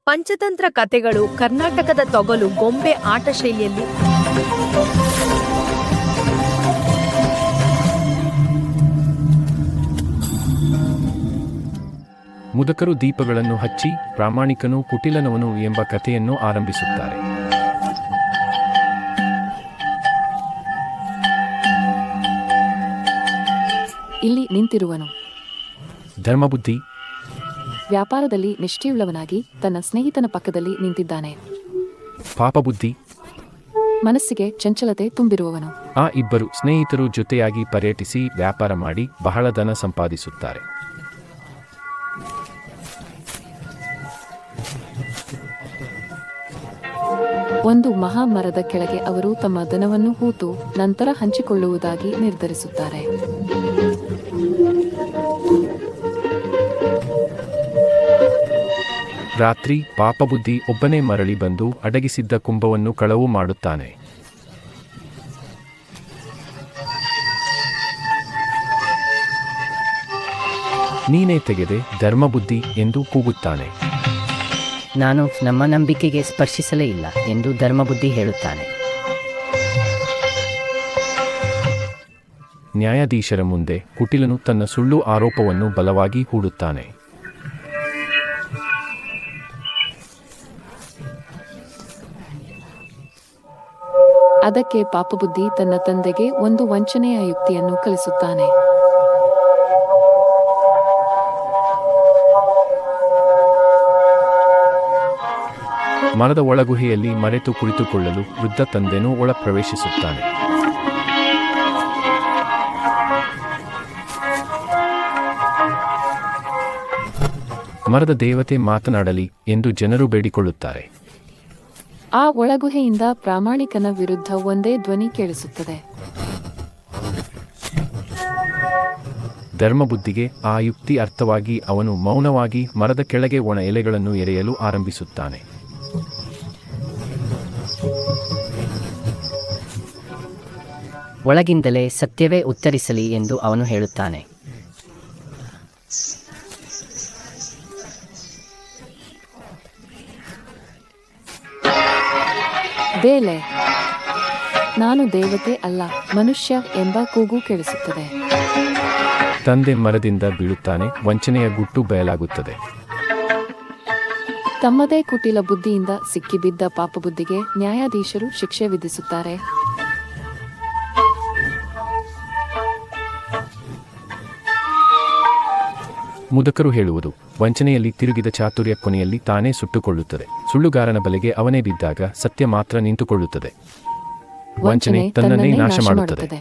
ಪಂಚತಂತ್ರ ಕಥೆಗಳು ಕರ್ನಾಟಕದ ತೊಗಲು ಗೊಂಬೆ ಆಟ ಶೈಲಿಯಲ್ಲಿ ಮುದಕರು ದೀಪಗಳನ್ನು ಹಚ್ಚಿ ಪ್ರಾಮಾಣಿಕನು ಕುಟಿಲನವನು ಎಂಬ ಕಥೆಯನ್ನು ಆರಂಭಿಸುತ್ತಾರೆ. ಇಲ್ಲಿ ನಿಂತಿರುವನು ಧರ್ಮಬುದ್ಧಿ. ವ್ಯಾಪಾರದಲ್ಲಿ ನಿಷ್ಠೆಯುಳ್ಳವನಾಗಿ ತನ್ನ ಸ್ನೇಹಿತನ ಪಕ್ಕದಲ್ಲಿ ನಿಂತಿದ್ದಾನೆ. ಪಾಪಬುದ್ಧಿ. ಮನಸ್ಸಿಗೆ ಚಂಚಲತೆ ತುಂಬಿರುವವನು. ಆ ಇಬ್ಬರು ಸ್ನೇಹಿತರು ಜೊತೆಯಾಗಿ ಪರ್ಯಟಿಸಿ ವ್ಯಾಪಾರ ಮಾಡಿ ಬಹಳ ಧನ ಸಂಪಾದಿಸುತ್ತಾರೆ. ಒಂದು ಮಹಾ ಮರದ ಕೆಳಗೆ ಅವರು ತಮ್ಮ ಧನವನ್ನು ಹೂತು ನಂತರ ಹಂಚಿಕೊಳ್ಳುವುದಾಗಿ ನಿರ್ಧರಿಸುತ್ತಾರೆ. ರಾತ್ರಿ ಪಾಪಬುದ್ಧಿ ಒಬ್ಬನೇ ಮರಳಿ ಬಂದು ಅಡಗಿಸಿದ್ದ ಕುಂಭವನ್ನು ಕಳವು ಮಾಡುತ್ತಾನೆ. ನೀನೇ ತೆಗೆದೆ ಧರ್ಮಬುದ್ಧಿ ಎಂದು ಕೂಗುತ್ತಾನೆ. ನಾನು ನಮ್ಮ ನಂಬಿಕೆಗೆ ಸ್ಪರ್ಶಿಸಲೇ ಇಲ್ಲ ಎಂದು ಧರ್ಮಬುದ್ಧಿ ಹೇಳುತ್ತಾನೆ. ನ್ಯಾಯಾಧೀಶರ ಮುಂದೆ ಕುಟಿಲನು ತನ್ನ ಸುಳ್ಳು ಆರೋಪವನ್ನು ಬಲವಾಗಿ ಹೂಡುತ್ತಾನೆ. ಅದಕ್ಕೆ ಪಾಪಬುದ್ಧಿ ತನ್ನ ತಂದೆಗೆ ಒಂದು ವಂಚನೆಯ ಯುಕ್ತಿಯನ್ನು ಕಲಿಸುತ್ತಾನೆ. ಮರದ ಒಳಗುಹೆಯಲ್ಲಿ ಮರೆತು ಕುಳಿತುಕೊಳ್ಳಲು ವೃದ್ಧ ತಂದೆನೂ ಒಳ ಪ್ರವೇಶಿಸುತ್ತಾನೆ. ಮರದ ದೇವತೆ ಮಾತನಾಡಲಿ ಎಂದು ಜನರು ಬೇಡಿಕೊಳ್ಳುತ್ತಾರೆ. ಆ ಒಳಗುಹೆಯಿಂದ ಪ್ರಾಮಾಣಿಕನ ವಿರುದ್ಧ ಒಂದೇ ಧ್ವನಿ ಕೇಳಿಸುತ್ತದೆ. ಧರ್ಮಬುದ್ಧಿಗೆ ಆ ಯುಕ್ತಿ ಅರ್ಥವಾಗಿ ಅವನು ಮೌನವಾಗಿ ಮರದ ಕೆಳಗೆ ಒಣ ಎಲೆಗಳನ್ನು ಎರೆಯಲು ಆರಂಭಿಸುತ್ತಾನೆ. ಒಳಗಿಂದಲೇ ಸತ್ಯವೇ ಉತ್ತರಿಸಲಿ ಎಂದು ಅವನು ಹೇಳುತ್ತಾನೆ. ಬೇಲೆ, ನಾನು ದೇವತೆ ಅಲ್ಲ ಮನುಷ್ಯ ಎಂಬ ಕೂಗು ಕೇಳಿಸುತ್ತದೆ. ತಂದೆ ಮರದಿಂದ ಬೀಳುತ್ತಾನೆ. ವಂಚನೆಯ ಗುಟ್ಟು ಬಯಲಾಗುತ್ತದೆ. ತಮ್ಮದೇ ಕುಟಿಲ ಬುದ್ಧಿಯಿಂದ ಸಿಕ್ಕಿಬಿದ್ದ ಪಾಪಬುದ್ಧಿಗೆ ನ್ಯಾಯಾಧೀಶರು ಶಿಕ್ಷೆ ವಿಧಿಸುತ್ತಾರೆ. ಮುದಕರು ಹೇಳುವುದು, ವಂಚನೆಯಲ್ಲಿ ತಿರುಗಿದ ಚಾತುರ್ಯ ಕೊನೆಯಲ್ಲಿ ತಾನೇ ಸುಟ್ಟುಕೊಳ್ಳುತ್ತದೆ. ಸುಳ್ಳುಗಾರನ ಬಲೆಗೆ ಅವನೇ ಬಿದ್ದಾಗ ಸತ್ಯ ಮಾತ್ರ ನಿಂತುಕೊಳ್ಳುತ್ತದೆ. ವಂಚನೆ ತನ್ನನ್ನೇ ನಾಶ ಮಾಡುತ್ತದೆ.